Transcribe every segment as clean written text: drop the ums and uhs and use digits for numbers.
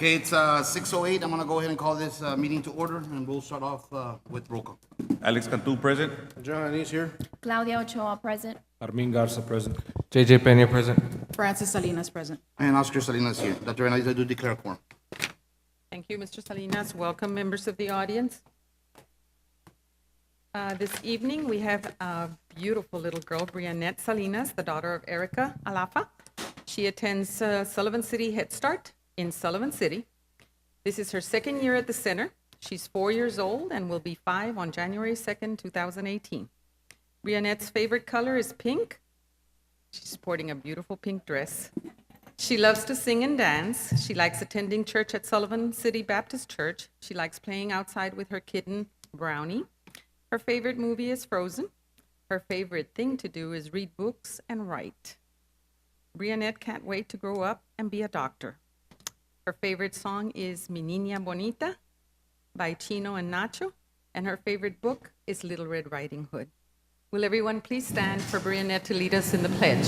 Okay, it's 6:08. I'm gonna go ahead and call this meeting to order, and we'll start off with roll call. Alex Cantu, present. John Anais here. Claudia Ochoa, present. Armin Garza present. JJ Peña present. Francis Salinas present. And Oscar Salinas here. Dr. Hernandez, I do declare a quorum. Thank you, Mr. Salinas. Welcome, members of the audience. This evening, we have a beautiful little girl, Brianette Salinas, the daughter of Erica Alafa. She attends Sullivan City Head Start in Sullivan City. This is her second year at the center. She's 4 years old and will be 5 on January 2nd, 2018. Brianette's favorite color is pink. She's sporting a beautiful pink dress. She loves to sing and dance. She likes attending church at Sullivan City Baptist Church. She likes playing outside with her kitten, Brownie. Her favorite movie is Frozen. Her favorite thing to do is read books and write. Brianette can't wait to grow up and be a doctor. Her favorite song is Mi Niña Bonita by Chino and Nacho, and her favorite book is Little Red Riding Hood. Will everyone please stand for Brianette to lead us in the pledge?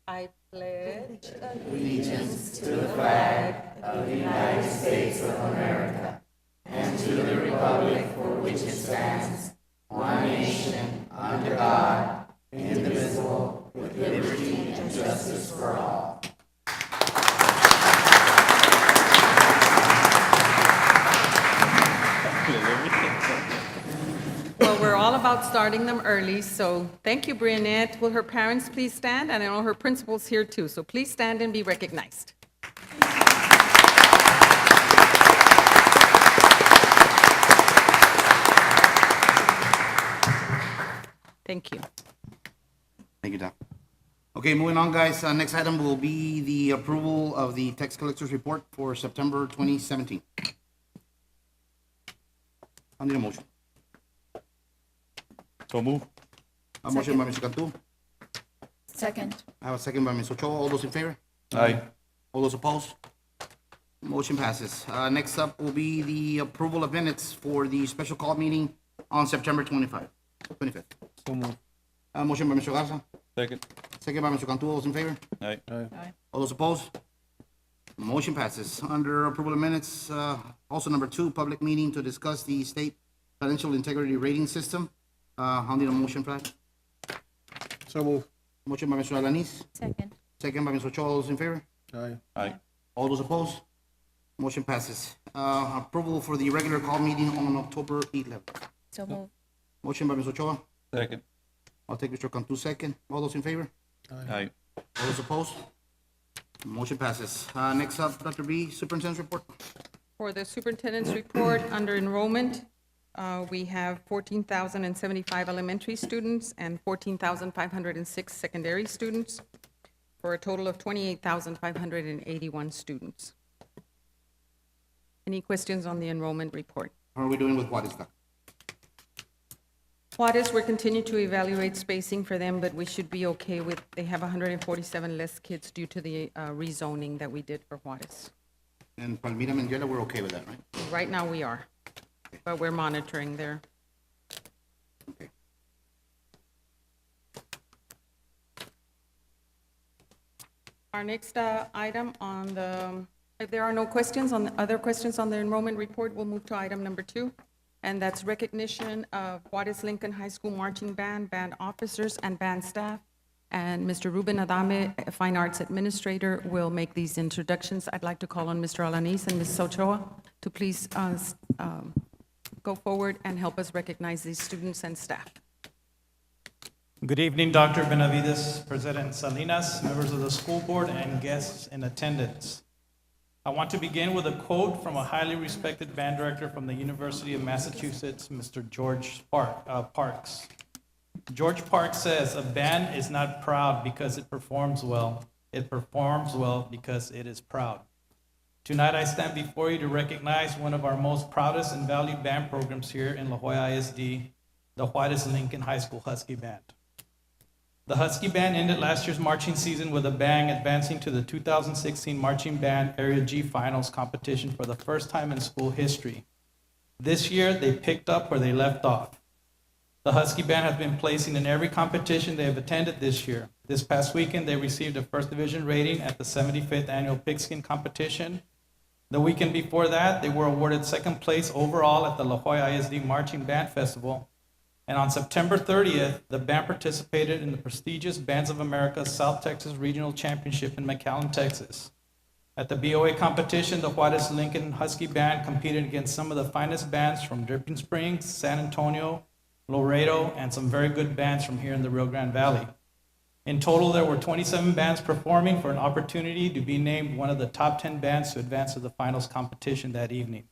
I pledge allegiance to the flag of the United States of America and to the republic for which it stands, one nation, under God, indivisible, with liberty and justice for all. Well, we're all about starting them early, so thank you, Brianette. Will her parents please stand? And I know her principal's here too, so please stand and be recognized. Thank you. Thank you, Doc. Okay, moving on, guys. Next item will be the approval of the tax collectors report for September 2017. I need a motion. So move. A motion by Mr. Cantu. Second. I have a second by Ms. Ochoa. All those in favor? Aye. All those opposed? Motion passes. Next up will be the approval of minutes for the special call meeting on September 25th. So move. Motion by Mr. Garza, Second. second by Mr. Cantu. All those in favor? Aye. All those opposed? Motion passes. Under approval of minutes, also number 2, public meeting to discuss the state financial integrity rating system. I'll need a motion for that. So move. Motion by Mr. Alanis, Second. second by Ms. Ochoa. All those in favor? Aye. Aye. All those opposed? Motion passes. Approval for the regular call meeting on October 11th. So move. Motion by Ms. Ochoa. Second. I'll take Mr. Cantu second. All those in favor? Aye. All those opposed? Motion passes. Next up, Dr. B, Superintendent's report. For the superintendent's report, under enrollment, we have 14,075 elementary students and 14,506 secondary students, for a total of 28,581 students. Any questions on the enrollment report? How are we doing with what is that? Juarez, we're continuing to evaluate spacing for them, but we should be okay with, they have 147 less kids due to the rezoning that we did for Juarez. And Palmira Mendiela, we're okay with that, right? Right now, we are, but we're monitoring there. Okay. Our next item on the, if there are no questions on, other questions on the enrollment report, we'll move to item number 2, and that's recognition of Juarez Lincoln High School Marching Band, band officers, and band staff. And Mr. Ruben Adame, Fine Arts Administrator, will make these introductions. I'd like to call on Mr. Alanis and Ms. Ochoa to please go forward and help us recognize these students and staff. Good evening, Dr. Benavides, President Salinas, members of the school board, and guests in attendance. I want to begin with a quote from a highly respected band director from the University of Massachusetts, Mr. George Parks. George Parks says, "A band is not proud because it performs well. It performs well because it is proud." Tonight, I stand before you to recognize one of our most proudest and valued band programs here in La Jolla ISD, the Juarez Lincoln High School Husky Band. The Husky Band ended last year's marching season with a bang, advancing to the 2016 Marching Band Area G Finals competition for the first time in school history. This year, they picked up where they left off. The Husky Band has been placing in every competition they have attended this year. This past weekend, they received a first division rating at the 75th Annual Pigskin Competition. The weekend before that, they were awarded second place overall at the La Jolla ISD Marching Band Festival. And on September 30th, the band participated in the prestigious Bands of America South Texas Regional Championship in McAllen, Texas. At the BOA competition, the Juarez Lincoln Husky Band competed against some of the finest bands from Dripping Springs, San Antonio, Laredo, and some very good bands from here in the Rio Grande Valley. In total, there were 27 bands performing for an opportunity to be named one of the top 10 bands to advance to the finals competition that evening.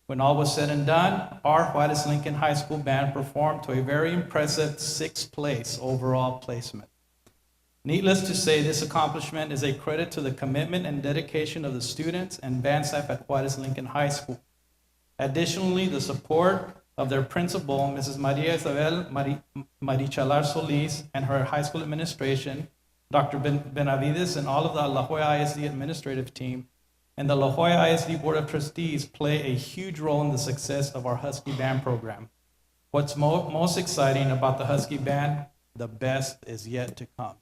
When all was said and done, our Juarez Lincoln High School band performed to a very impressive 6th place overall placement. Needless to say, this accomplishment is a credit to the commitment and dedication of the students and band staff at Juarez Lincoln High School. Additionally, the support of their principal, Mrs. Maria Isabel Marichalar Solis, and her high school administration, Dr. Benavides, and all of the La Jolla ISD administrative team, and the La Jolla ISD Board of Trustees play a huge role in the success of our Husky Band program. What's most exciting about the Husky Band, the best is yet to come.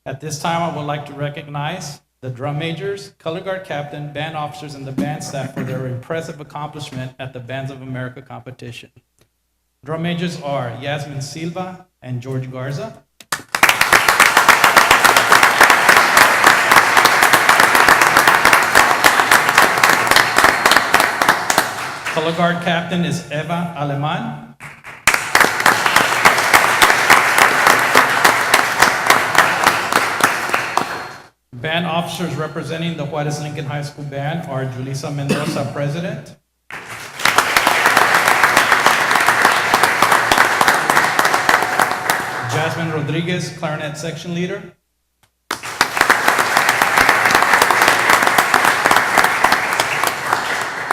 At this time, I would like to recognize the drum majors, color guard captain, band officers, and the band staff for their impressive accomplishment at the Bands of America competition. Drum majors are Yasmin Silva and George Garza. Color guard captain is Eva Aleman. Band officers representing the Juarez Lincoln High School Band are Julissa Mendoza, president. Jasmine Rodriguez, clarinet section leader.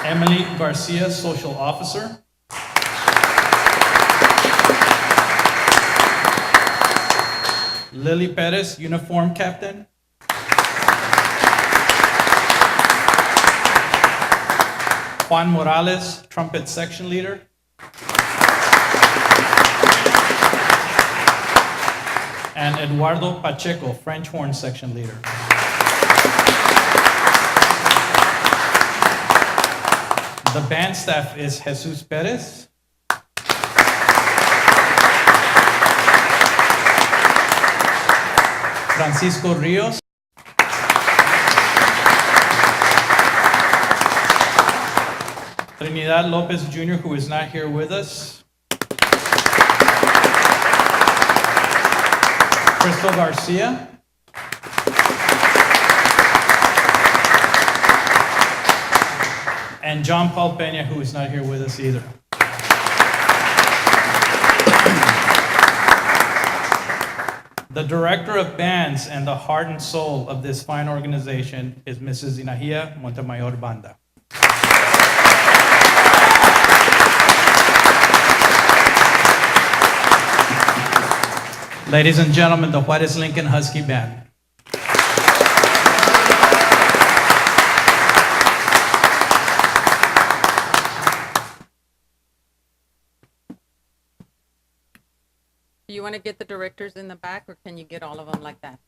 Emily Garcia, social officer. Lily Perez, uniform captain. Juan Morales, trumpet section leader. And Eduardo Pacheco, French horn section leader. The band staff is Jesus Perez, Francisco Rios, Trinidad Lopez Jr., who is not here with us, Crystal Garcia, and John Paul Peña, who is not here with us either. The director of bands and the heart and soul of this fine organization is Mrs. Inahia Montemayor Banda. Ladies and gentlemen, the Juarez Lincoln Husky Band. Do you want to get the directors in the back, or can you get all of them like that?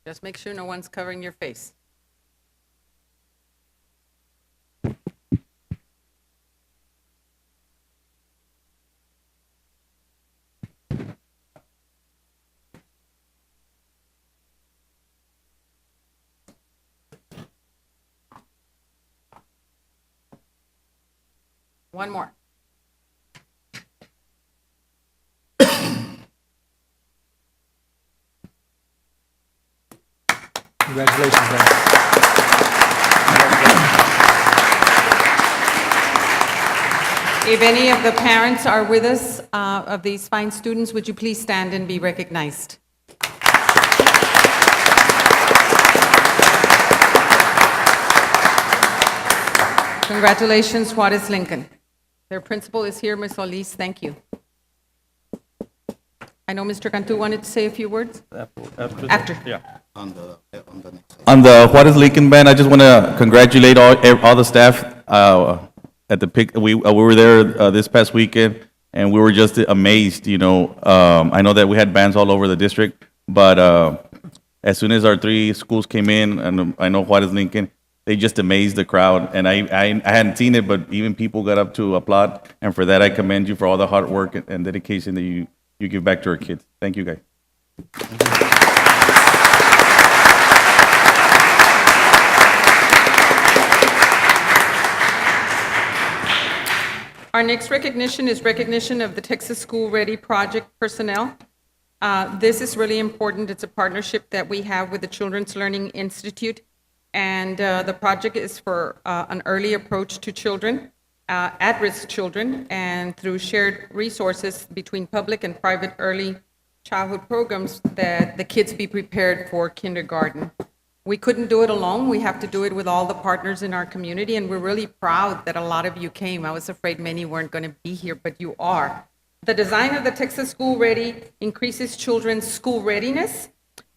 Just make sure no one's covering your face. One more. Congratulations, guys. If any of the parents are with us of these fine students, would you please stand and be recognized? Congratulations, Juarez Lincoln. Their principal is here, Ms. Solis. Thank you. I know Mr. Cantu wanted to say a few words. After. Yeah. On the next slide. On the Juarez Lincoln Band, I just want to congratulate all the staff at the pick. We were there this past weekend, and we were just amazed. You know, I know that we had bands all over the district, but as soon as our 3 schools came in, and I know Juarez Lincoln, they just amazed the crowd. And I hadn't seen it, but even people got up to applaud, and for that I commend you for all the hard work and dedication that you give back to our kids. Thank you, guys. Our next recognition is recognition of the Texas School Ready Project personnel. This is really important. It's a partnership that we have with the Children's Learning Institute, and the project is for an early approach to children, at-risk children, and through shared resources between public and private early childhood programs that the kids be prepared for kindergarten. We couldn't do it alone. We have to do it with all the partners in our community, and we're really proud that a lot of you came. I was afraid many weren't going to be here, but you are. The design of the Texas School Ready increases children's school readiness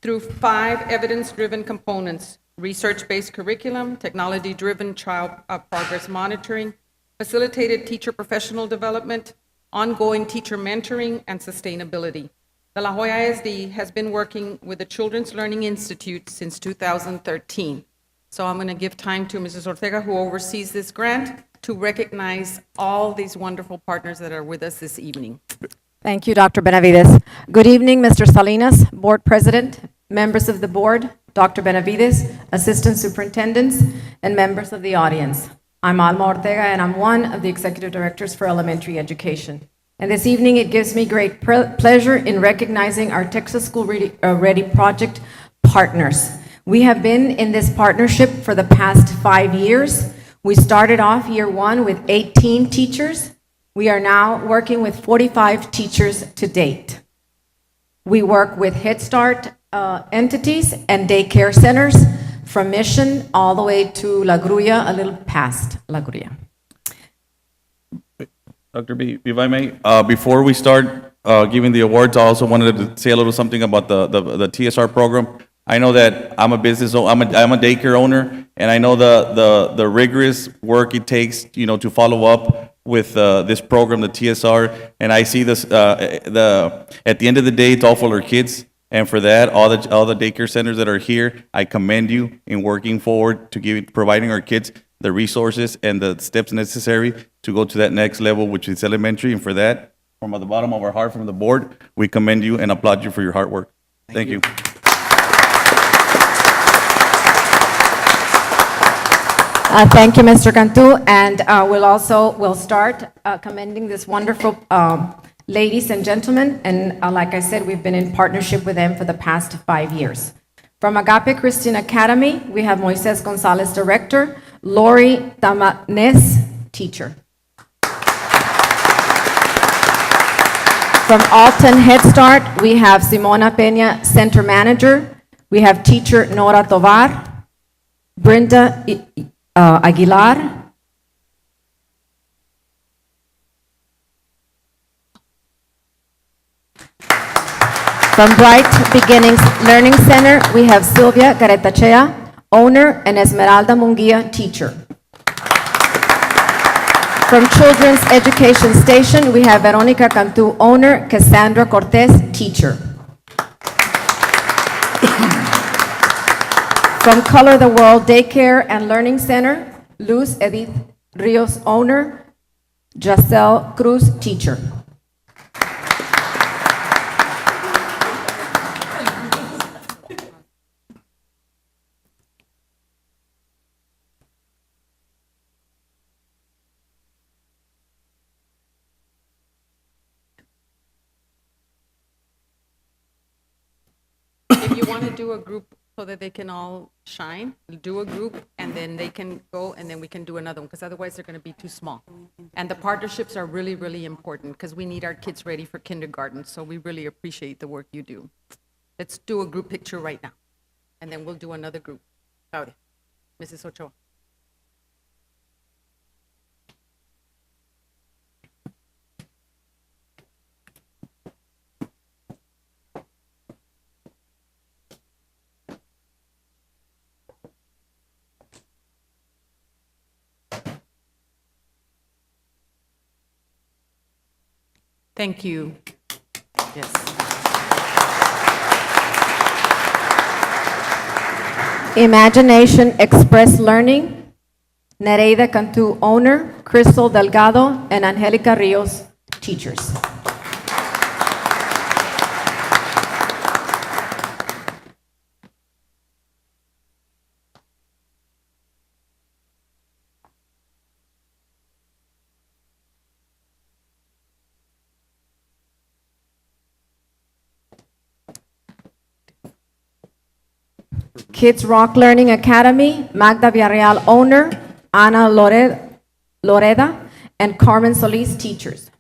through 5 evidence-driven components: research-based curriculum, technology-driven child progress monitoring, facilitated teacher professional development, ongoing teacher mentoring, and sustainability. The La Joya ISD has been working with the Children's Learning Institute since 2013. So I'm going to give time to Mrs. Ortega, who oversees this grant, to recognize all these wonderful partners that are with us this evening. Thank you, Dr. Benavides. Good evening, Mr. Salinas, Board President, members of the board, Dr. Benavides, Assistant Superintendents, and members of the audience. I'm Alma Ortega, and I'm one of the Executive Directors for Elementary Education. And this evening, it gives me great pleasure in recognizing our Texas School Ready Project partners. We have been in this partnership for the past 5 years. We started off year 1 with 18 teachers. We are now working with 45 teachers to date. We work with Head Start entities and daycare centers from Mission all the way to La Grulla, a little past La Grulla. Dr. B, if I may, before we start giving the awards, I also wanted to say a little something about the TSR program. I know that I'm a business, I'm a daycare owner, and I know the rigorous work it takes, you know, to follow up with this program, the TSR, and I see this, at the end of the day, it's all for our kids, and for that, all the daycare centers that are here, I commend you in working forward to providing our kids the resources and the steps necessary to go to that next level, which is elementary. And for that, from the bottom of our heart, from the board, we commend you and applaud you for your hard work. Thank you. Thank you, Mr. Cantu, and we'll start commending this wonderful ladies and gentlemen, and like I said, we've been in partnership with them for the past 5 years. From Agape Christian Academy, we have Moises Gonzalez, Director, Lori Tamanes, Teacher. From Alton Head Start, we have Simona Peña, Center Manager. We have teacher Nora Tovar, Brenda Aguilar, from Bright Beginnings Learning Center, we have Silvia Caretachea, Owner, and Esmeralda Munguia, Teacher. From Children's Education Station, we have Veronica Cantu, Owner, Cassandra Cortez, Teacher. From Color the World Daycare and Learning Center, Luz Edith Rios, Owner, Jacel Cruz, Teacher. If you want to do a group so that they can all shine, do a group, and then they can go, and then we can do another one, because otherwise they're going to be too small. And the partnerships are really, really important, because we need our kids ready for kindergarten, so we really appreciate the work you do. Let's do a group picture right now, and then we'll do another group. Claudia, Mrs. Ochoa. Thank you. Yes. Imagination Express Learning, Nereida Cantu, owner, Crystal Delgado, and Angelica Rios, teachers. Kids Rock Learning Academy, Magda Villarreal, owner, Ana Loreda, and Carmen Solis, teachers.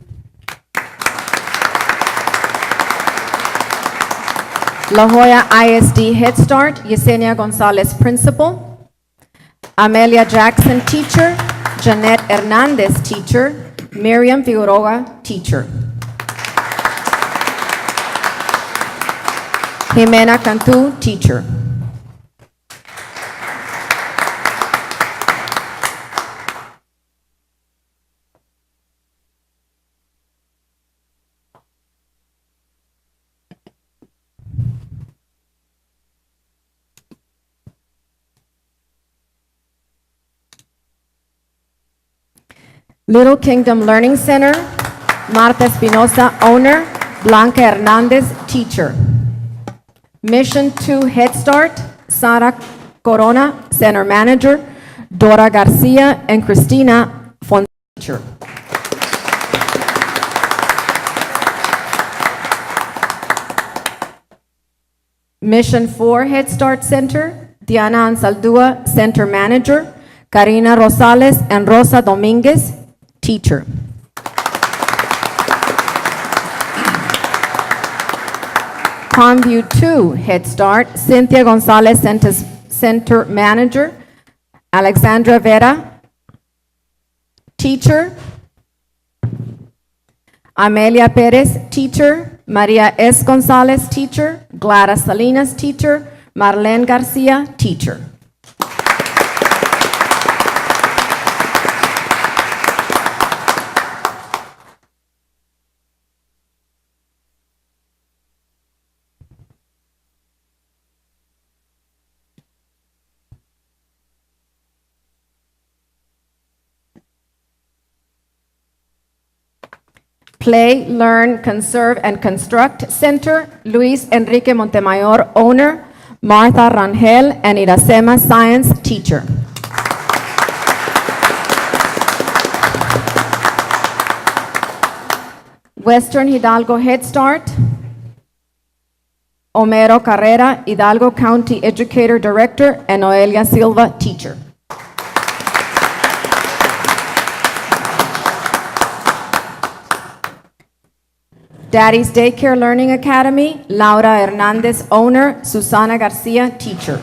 La Joya ISD Head Start, Yesenia Gonzalez, principal. Amelia Jackson, teacher. Jeanette Hernandez, teacher. Miriam Figueroa, teacher. Jimena Cantu, teacher. Little Kingdom Learning Center, Marta Espinosa, owner, Blanca Hernandez, teacher. Mission 2 Head Start, Sara Corona, center manager, Dora Garcia and Cristina Fonseca, teacher. Mission 4 Head Start Center, Diana Ansaldúa, center manager, Karina Rosales and Rosa Dominguez, teacher. Pondview 2 Head Start, Cynthia Gonzalez, center manager, Alexandra Vera, teacher. Amelia Perez, teacher. Maria S. Gonzalez, teacher. Gladys Salinas, teacher. Marlene Garcia, teacher. Play, Learn, Conserve, and Construct Center, Luis Enrique Montemayor, owner, Martha Rangel and Iracema, science teacher. Western Hidalgo Head Start, Homero Carrera, Hidalgo County Educator Director, and Noelia Silva, teacher. Daddy's Daycare Learning Academy, Laura Hernandez, owner, Susana Garcia, teacher.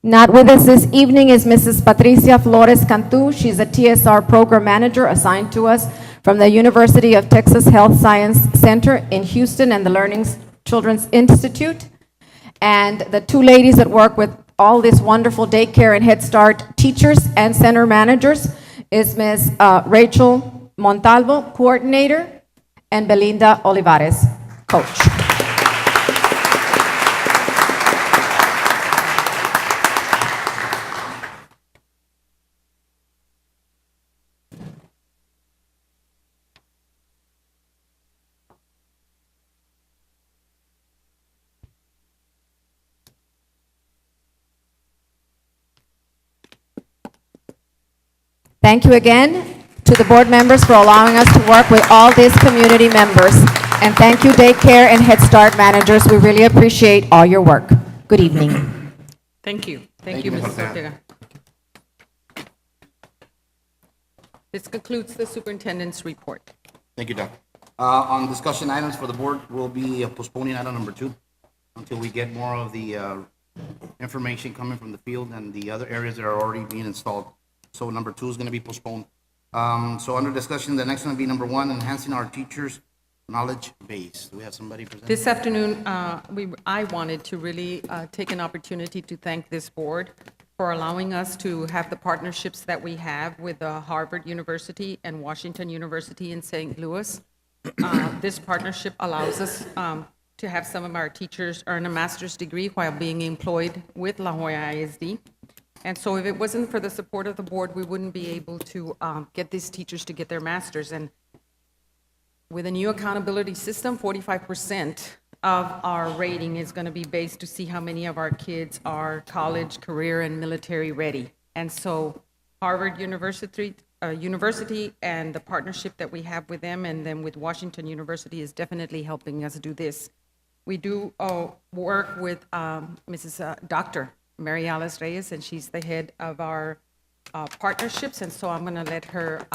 Not with us this evening is Mrs. Patricia Flores Cantu. She's a TSR program manager assigned to us from the University of Texas Health Science Center in Houston and the Learning Children's Institute. And the two ladies that work with all this wonderful daycare and Head Start teachers and center managers is Ms. Rachel Montalvo, coordinator, and Belinda Olivares, coach. Thank you again to the board members for allowing us to work with all these community members. And thank you, daycare and Head Start managers. We really appreciate all your work. Good evening. Thank you. Thank you, Ms. Mrs. Ortega. Ortega. This concludes the superintendent's report. Thank you, Doc. On discussion items for the board, we'll be postponing item number 2 until we get more of the information coming from the field and the other areas that are already being installed. So number 2 is going to be postponed. So under discussion, the next one will be number 1, enhancing our teachers knowledge base. Do we have somebody present? This afternoon, I wanted to really take an opportunity to thank this board for allowing us to have the partnerships that we have with Harvard University and Washington University in St. Louis. This partnership allows us to have some of our teachers earn a master's degree while being employed with La Jolla ISD. And so if it wasn't for the support of the board, we wouldn't be able to get these teachers to get their masters. And with a new accountability system, 45% of our rating is going to be based to see how many of our kids are college, career, and military ready. And so Harvard University and the partnership that we have with them and then with Washington University is definitely helping us do this. We do work with Dr. Mary Alice Reyes, and she's the head of our partnerships, and so I'm going to let her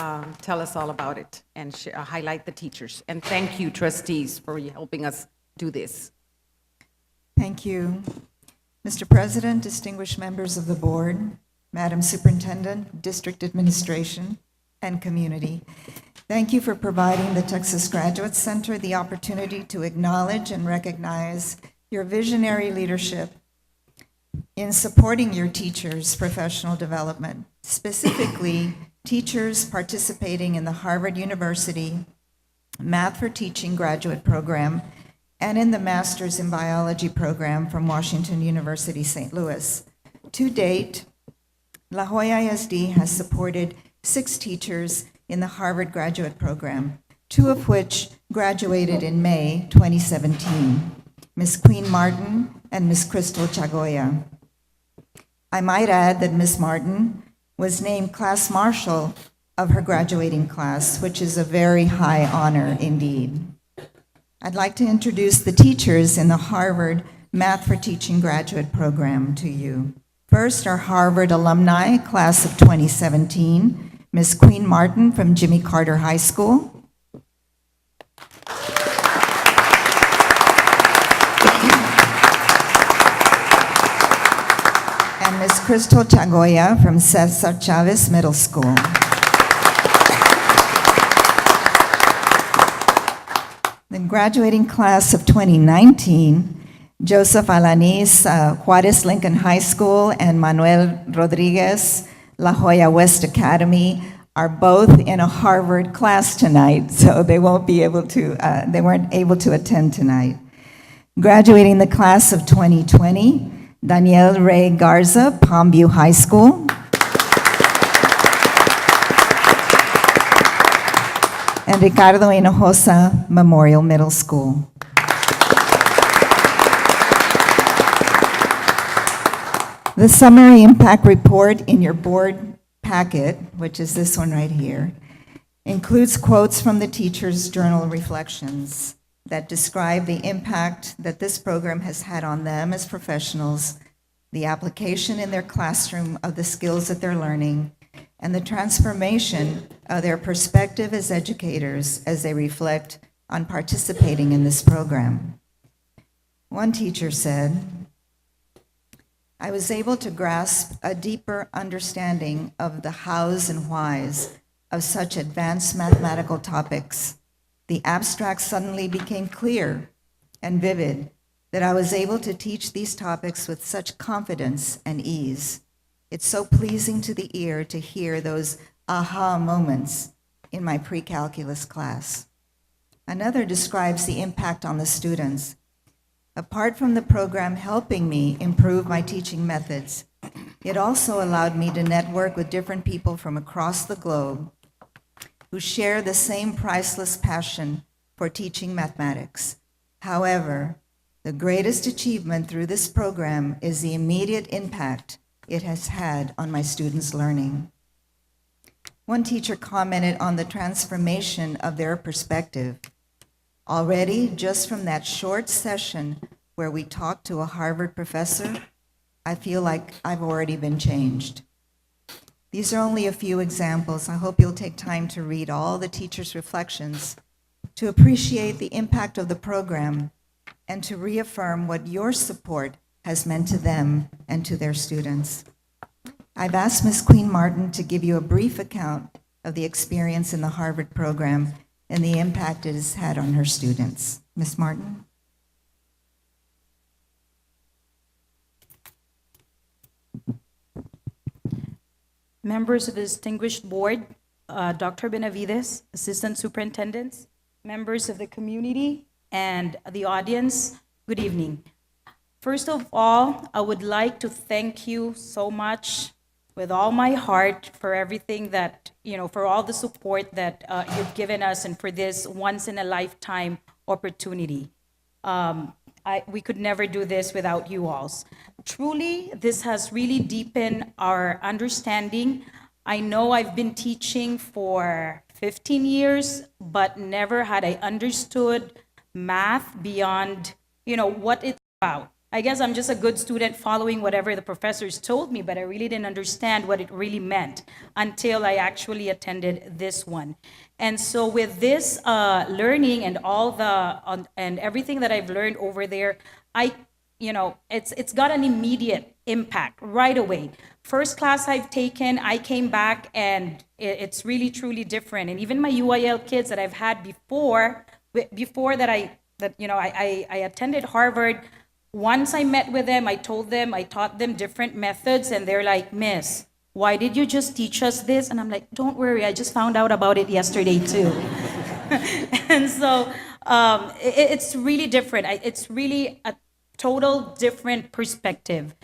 tell us all about it and highlight the teachers. And thank you, trustees, for helping us do this. Thank you. Mr. President, distinguished members of the board, Madam Superintendent, District Administration, and community, thank you for providing the Texas Graduate Center the opportunity to acknowledge and recognize your visionary leadership in supporting your teachers' professional development, specifically teachers participating in the Harvard University Math for Teaching graduate program and in the Masters in Biology program from Washington University, St. Louis. To date, La Jolla ISD has supported 6 teachers in the Harvard graduate program, 2 of which graduated in May 2017, Ms. Queen Martin and Ms. Crystal Chagoya. I might add that Ms. Martin was named class marshal of her graduating class, which is a very high honor indeed. I'd like to introduce the teachers in the Harvard Math for Teaching graduate program to you. First, our Harvard alumni, class of 2017, Ms. Queen Martin from Jimmy Carter High School. And Ms. Crystal Chagoya from Cesar Chavez Middle School. The graduating class of 2019, Joseph Alanis, Juarez Lincoln High School, and Manuel Rodriguez, La Jolla West Academy, are both in a Harvard class tonight, so they weren't able to attend tonight. Graduating the class of 2020, Daniel Ray Garza, Palmview High School. And Ricardo Hinojosa Memorial Middle School. The summary impact report in your board packet, which is this one right here, includes quotes from the teachers' journal reflections that describe the impact that this program has had on them as professionals, the application in their classroom of the skills that they're learning, and the transformation of their perspective as educators as they reflect on participating in this program. One teacher said, "I was able to grasp a deeper understanding of the hows and whys of such advanced mathematical topics. The abstract suddenly became clear and vivid that I was able to teach these topics with such confidence and ease. It's so pleasing to the ear to hear those aha moments in my pre-calculus class." Another describes the impact on the students. "Apart from the program helping me improve my teaching methods, it also allowed me to network with different people from across the globe who share the same priceless passion for teaching mathematics. However, the greatest achievement through this program is the immediate impact it has had on my students' learning." One teacher commented on the transformation of their perspective. "Already, just from that short session where we talked to a Harvard professor, I feel like I've already been changed." These are only a few examples. I hope you'll take time to read all the teachers' reflections to appreciate the impact of the program and to reaffirm what your support has meant to them and to their students. I've asked Ms. Queen Martin to give you a brief account of the experience in the Harvard program, and the impact it has had on her students. Ms. Martin? Members of the distinguished board, Dr. Benavides, assistant superintendents, members of the community, and the audience, good evening. First of all, I would like to thank you so much with all my heart for everything that, for all the support that you've given us and for this once-in-a-lifetime opportunity. We could never do this without you all. Truly, this has really deepened our understanding. I know I've been teaching for 15 years, but never had I understood math beyond, what it's about. I guess I'm just a good student following whatever the professors told me, but I really didn't understand what it really meant until I actually attended this one. And so with this learning and and everything that I've learned over there, it's got an immediate impact right away. First class I've taken, I came back and it's really truly different. And even my UIL kids that I've had before that I attended Harvard. Once I met with them, I taught them different methods, and they're like, "Miss, why did you just teach us this?" And I'm like, "Don't worry, I just found out about it yesterday too." And so it's really different. It's really a total different perspective,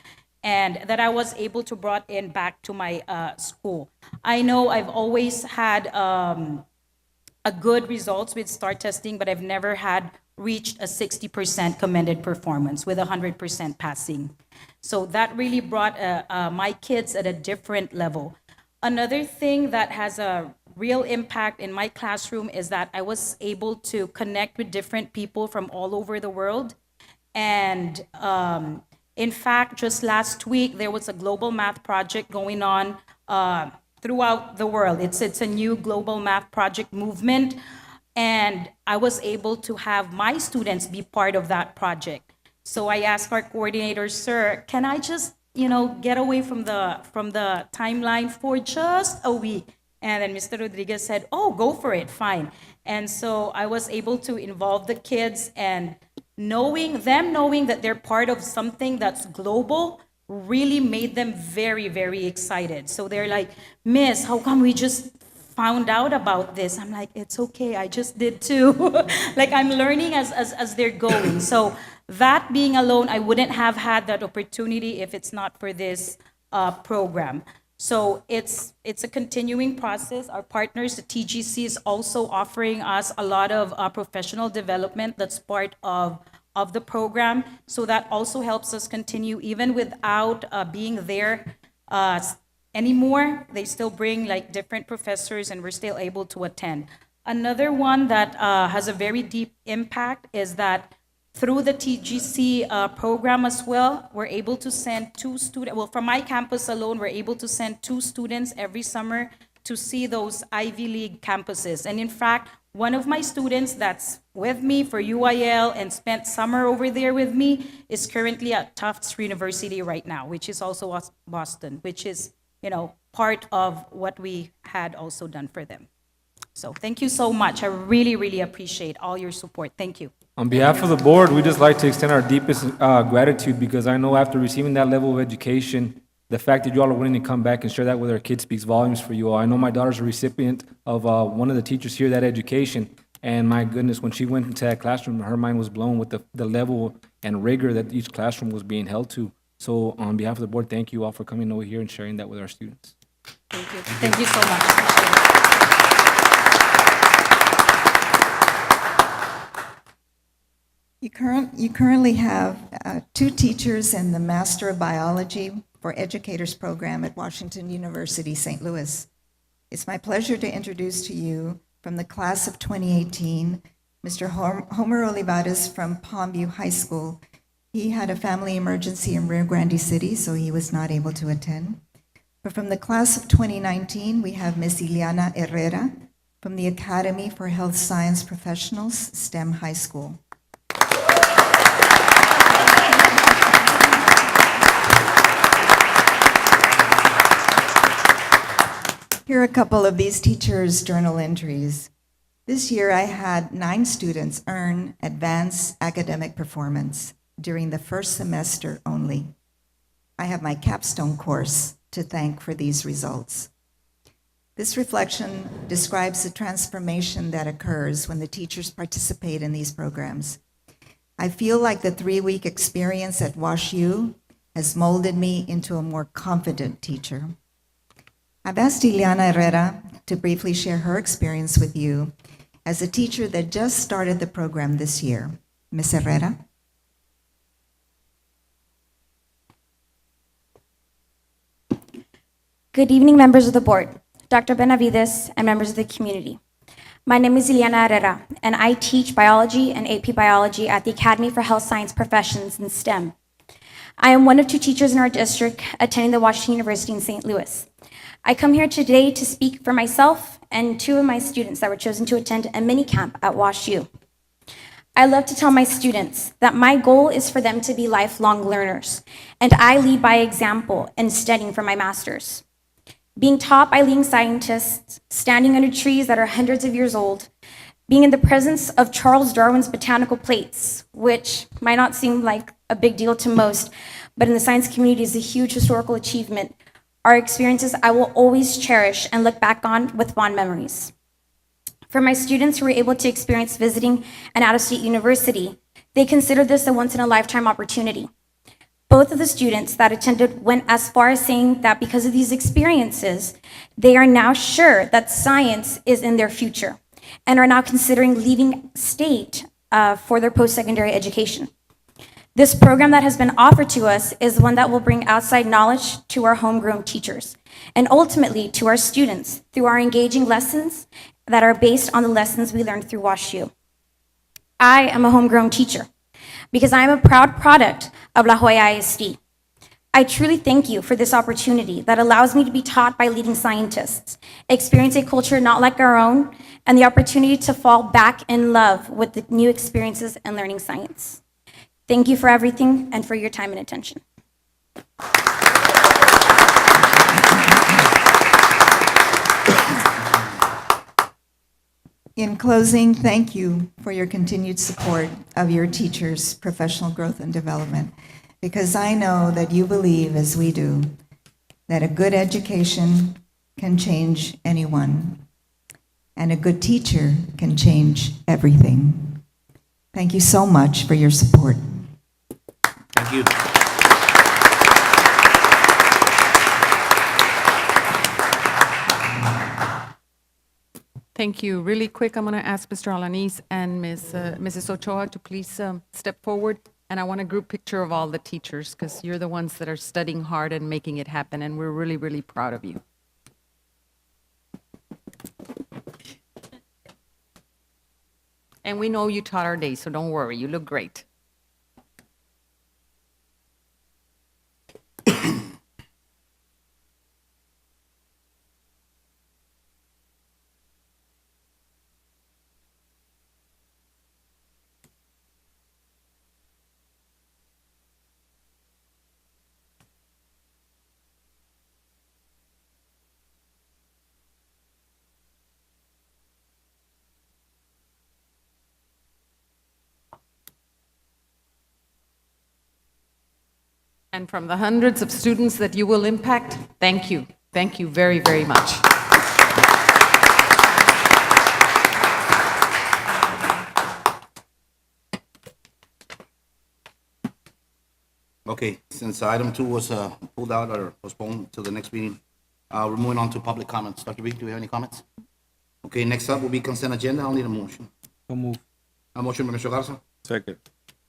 and that I was able to brought in back to my school. I know I've always had a good results with STAR testing, but I've never had reached a 60% commended performance with 100% passing. So that really brought my kids at a different level. Another thing that has a real impact in my classroom is that I was able to connect with different people from all over the world. And in fact, just last week, there was a global math project going on throughout the world. It's a new global math project movement. And I was able to have my students be part of that project. So I asked our coordinator, "Sir, can I just, get away from the timeline for just a week?" And then Mr. Rodriguez said, "Oh, go for it, fine." And so I was able to involve the kids, and knowing that they're part of something that's global really made them very, very excited. So they're like, "Miss, how come we just found out about this?" I'm like, "It's okay, I just did too." Like, I'm learning as they're going. So that being alone, I wouldn't have had that opportunity if it's not for this program. So it's a continuing process. Our partners, the TGC, is also offering us a lot of professional development that's part of the program. So that also helps us continue even without being there anymore. They still bring like different professors, and we're still able to attend. Another one that has a very deep impact is that through the TGC program as well, we're able to send 2 students, well, from my campus alone, we're able to send 2 students every summer to see those Ivy League campuses. And in fact, one of my students that's with me for UIL and spent summer over there with me is currently at Tufts University right now, which is also Boston, which is part of what we had also done for them. So thank you so much. I really, really appreciate all your support. Thank you. On behalf of the board, we just like to extend our deepest gratitude, because I know after receiving that level of education, the fact that you all are willing to come back and share that with our kids speaks volumes for you all. I know my daughter's a recipient of one of the teachers here, that education, and my goodness, when she went into that classroom, her mind was blown with the level and rigor that each classroom was being held to. So on behalf of the board, thank you all for coming over here and sharing that with our students. Thank you. Thank you so much. Appreciate it. You currently have 2 teachers in the Master of Biology for Educators program at Washington University, St. Louis. It's my pleasure to introduce to you from the class of 2018, Mr. Homer Olivares from Palmview High School. He had a family emergency in Rio Grande City, so he was not able to attend. But from the class of 2019, we have Ms. Ileana Herrera from the Academy for Health Science Professionals, STEM High School. Here are a couple of these teachers' journal entries. This year, I had 9 students earn advanced academic performance during the first semester only. I have my capstone course to thank for these results. This reflection describes the transformation that occurs when the teachers participate in these programs. I feel like the 3-week experience at WashU has molded me into a more confident teacher. I've asked Ileana Herrera to briefly share her experience with you as a teacher that just started the program this year. Ms. Herrera? Good evening, members of the board, Dr. Benavides, and members of the community. My name is Ileana Herrera, and I teach biology and AP biology at the Academy for Health Science Professions in STEM. I am one of 2 teachers in our district attending the Washington University in St. Louis. I come here today to speak for myself and 2 of my students that were chosen to attend a mini camp at WashU. I love to tell my students that my goal is for them to be lifelong learners, and I lead by example in studying for my master's. Being taught by leading scientists, standing under trees that are hundreds of years old, being in the presence of Charles Darwin's botanical plates, which might not seem like a big deal to most, but in the science community is a huge historical achievement, are experiences I will always cherish and look back on with fond memories. For my students who were able to experience visiting an out-of-state university, they consider this a once-in-a-lifetime opportunity. Both of the students that attended went as far as saying that because of these experiences, they are now sure that science is in their future and are now considering leaving state for their post-secondary education. This program that has been offered to us is one that will bring outside knowledge to our homegrown teachers and ultimately to our students through our engaging lessons that are based on the lessons we learned through WashU. I am a homegrown teacher because I am a proud product of La Jolla ISD. I truly thank you for this opportunity that allows me to be taught by leading scientists, experience a culture not like our own, and the opportunity to fall back in love with the new experiences and learning science. Thank you for everything and for your time and attention. In closing, thank you for your continued support of your teachers' professional growth and development, because I know that you believe, as we do, that a good education can change anyone, and a good teacher can change everything. Thank you so much for your support. Thank you. Thank you. Really quick, I'm going to ask Mr. Alanis and Mrs. Ochoa to please step forward. And I want a group picture of all the teachers because you're the ones that are studying hard and making it happen. And we're really, really proud of you. And we know you taught our day, so don't worry. You look great. And from the hundreds of students that you will impact, thank you. Thank you very, very much. Okay, since item 2 was pulled out or postponed to the next meeting, we're moving on to public comments. Dr. B, do we have any comments? Okay, next up will be consent agenda. I'll need a motion. So move. A motion by Mr. Garza, Second.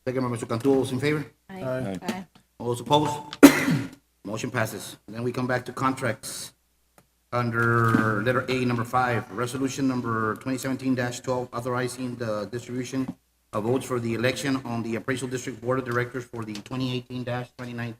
second by Mr. Cantu. All those in favor? Aye. All those opposed? Motion passes. Then we come back to contracts. Under letter A, number 5, resolution number 2017-12, authorizing the distribution of votes for the election on the Appraisal District Board of Directors for the 2018-2019.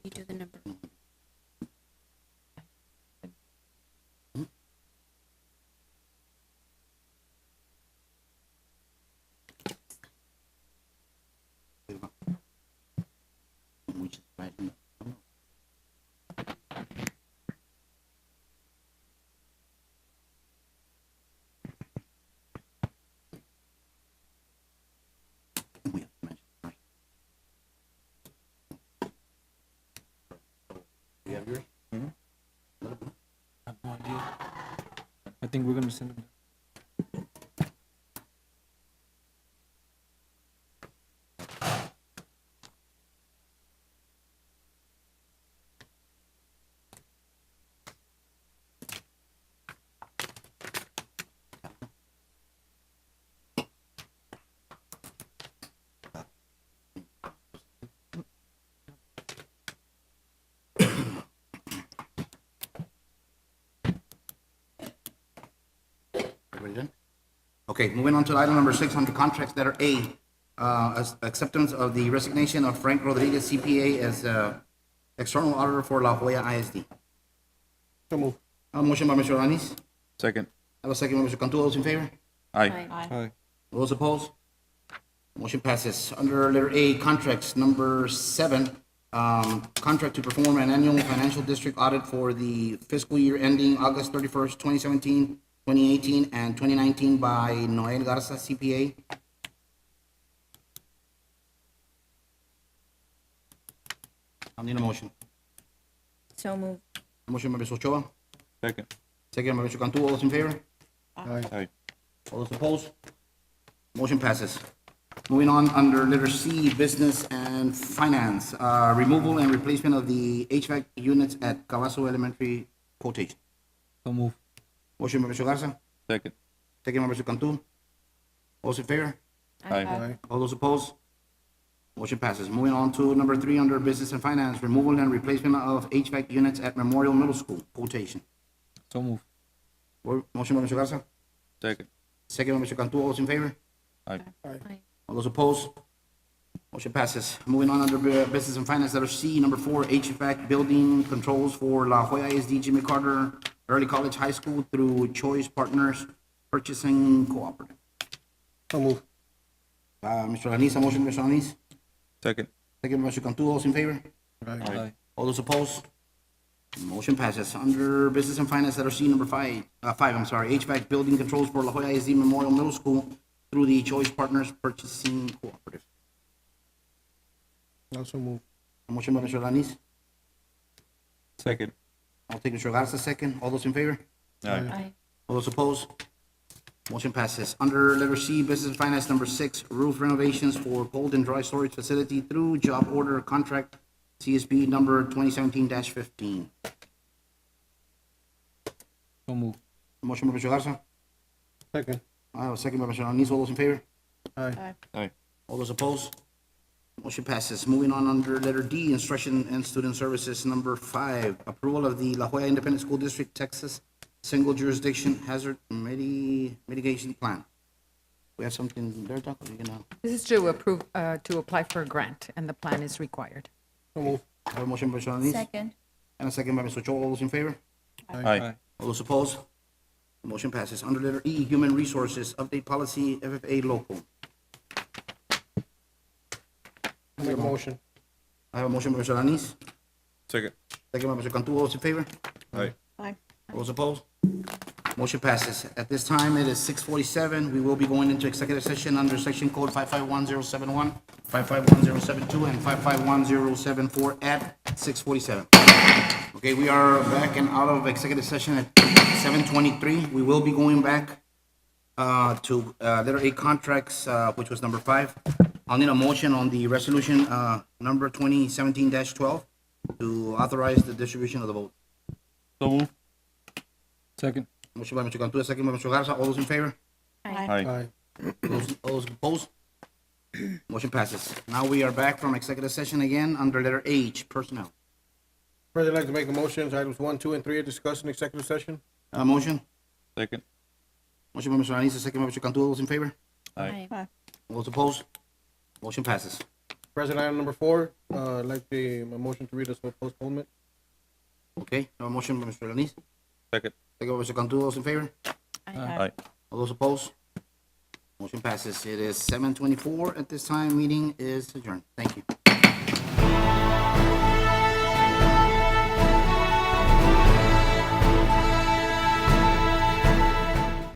You do the number. Which is right. We have to mention, right. You have yours? I think we're gonna send it. Everybody done? Okay, moving on to item number 6 under contracts, letter A, acceptance of the resignation of Frank Rodriguez, CPA, as external auditor for La Jolla ISD. So move. A motion by Mr. Alanis. Second. I have a second by Mr. Cantu. All those in favor? Aye. Aye. Those opposed? Motion passes. Under letter A, contracts, number 7, contract to perform an annual financial district audit for the fiscal year ending August 31st, 2017, 2018, and 2019 by Noel Garza, CPA. I'll need a motion. So moved. Motion by Ms. Ochoa, Second. second by Mr. Cantu. All those in favor? Aye. All those opposed? Motion passes. Moving on, under letter C, business and finance, removal and replacement of the HVAC units at Cavazo Elementary quotation. So move. Motion by Mr. Garza, Second. second by Mr. Cantu. All those in favor? Aye. All those opposed? Motion passes. Moving on to number 3, under business and finance, removal and replacement of HVAC units at Memorial Middle School quotation. So move. Motion by Mr. Garza, Second. second by Mr. Cantu. All those in favor? Aye. All those opposed? Motion passes. Moving on under business and finance, letter C, number 4, HVAC building controls for La Jolla ISD Jimmy Carter Early College High School through Choice Partners Purchasing Cooperative. So move. Mr. Alanis, a motion, Mr. Alanis. Second. Second by Mr. Cantu. All those in favor? Aye. All those opposed? Motion passes. Under business and finance, letter C, number 5, HVAC building controls for La Jolla ISD Memorial Middle School through the Choice Partners Purchasing Cooperative. Also move. A motion by Mr. Alanis. Second. I'll take Mr. Garza second. All those in favor? Aye. All those opposed? Motion passes. Under letter C, business and finance, number 6, roof renovations for cold and dry storage facility through job order contract CSB number 2017-15. So move. Motion by Mr. Garza. Second. I have a second by Mr. Alanis. All those in favor? Aye. Aye. All those opposed? Motion passes. Moving on under letter D, instruction and student services, number 5, approval of the La Jolla Independent School District, Texas, single jurisdiction hazard mitigation plan. We have something there, Doc? Are you gonna This is to approve, to apply for a grant, and the plan is required. So move. have a motion by Mr. Alanis? Second. And a second by Mr. Cho. All those in favor? Aye. All those opposed? Motion passes. Under letter E, human resources, update policy, FFA local. Make a motion. I have a motion by Mr. Alanis, Second. second by Mr. Cantu. All those in favor? Aye. All those opposed? Motion passes. At this time, it is 6:47. We will be going into executive session under section code 551071, 551072, and 551074 at 6:47. Okay, we are back and out of executive session at 7:23. We will be going back to letter A contracts, which was number 5. I'll need a motion on the resolution number 2017-12 to authorize the distribution of the vote. So move. Second. Motion by Mr. Cantu, second by Mr. Garza. All those in favor? Aye. Aye. All those opposed? Motion passes. Now we are back from executive session again under letter H, personnel. President, I'd like to make a motion, items 1, 2, and 3 are discussed in executive session. Motion? Second. Motion by Mr. Alanis, second by Mr. Cantu. All those in favor? Aye. All those opposed? Motion passes. President, item number 4, I'd like a motion to read as a postponement. Okay, a motion by Mr. Lanis, Second. second by Mr. Cantu, those in favor? Aye. All those opposed? Motion passes. It is 7:24 at this time. Meeting is adjourned. Thank you.